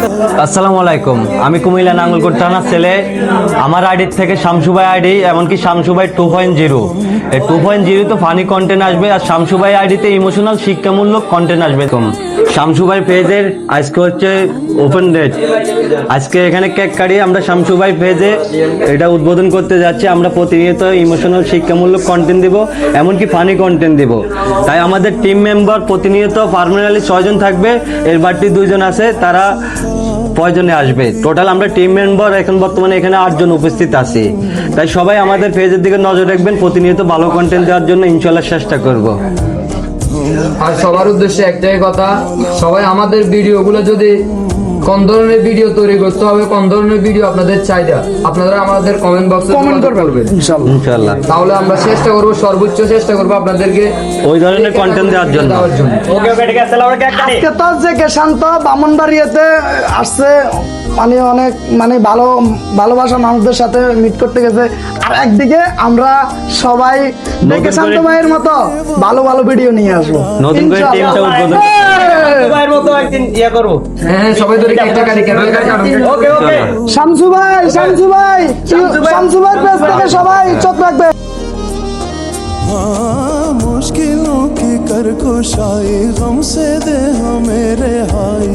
আসসালামু আলাইকুম, আমি কুমিল্লা নাঙ্গলকোট থানার ছেলে। আমার আইডির থেকে শামসু ভাই আইডি, এমনকি শামসু ভাই 2.0, এই 2.0 তো ফানি কন্টেন্ট আসবে, আর শামসু ভাই আইডিতে ইমোশনাল শিক্ষামূলক কন্টেন্ট আসবে। শামসু ভাই পেজের আজকে হচ্ছে ওপেন ডেট, আজকে এখানে কেক কাটিয়ে আমরা শামসু ভাই পেজে এটা উদ্বোধন করতে যাচ্ছি। আমরা প্রতিনিয়ত ইমোশনাল শিক্ষামূলক কন্টেন্ট দিব, এমনকি ফানি কন্টেন্ট দিব। তাই আমাদের টিম মেম্বার প্রতিনিয়ত পার্মানেন্টলি 6 জন থাকবে, এর বাড়তি 2 জন আছে, তারা 5 জনে আসবে। টোটাল আমরা টিম মেম্বার এখন বর্তমানে এখানে 8 জন উপস্থিত আছি। তাই সবাই আমাদের পেজের দিকে নজর রাখবেন, প্রতিনিয়ত ভালো কন্টেন্ট দেওয়ার জন্য ইনশাআল্লাহ চেষ্টা করব। আর সবার উদ্দেশ্যে একটাই কথা, সবাই আমাদের ভিডিওগুলো যদি কোন ধরনের ভিডিও তৈরি করতে হবে, কোন ধরনের ভিডিও আপনাদের চাহিদা, আপনারা আমাদের কমেন্ট বক্সে কমেন্ট করবেন ইনশাআল্লাহ। তাহলে আমরা চেষ্টা করব, সর্বোচ্চ চেষ্টা করব আপনাদেরকে ওই ধরনের কন্টেন্ট দেওয়ার জন্য। আজকে তো যে শান্ত ব্রাহ্মণবাড়িয়াতে আসছে, মানে অনেক ভালোবাসা মানুষদের সাথে মিট করতে গেছে। আর একদিকে আমরা সবাই দেখে শান্ত ভাইয়ের মতো ভালো ভালো ভিডিও নিয়ে আসবো। নতুন করে টিমটা উদ্বোধন ভাইয়ের মতো একদিন ইয়া করব। হ্যাঁ সবাই ধরে একটা গাড়ি ওকে ওকে। শামসু ভাই পেজ থেকে সবাই চোখ রাখবে। मुश्किलों की कर कुशाई गम से दे हमें रिहाई।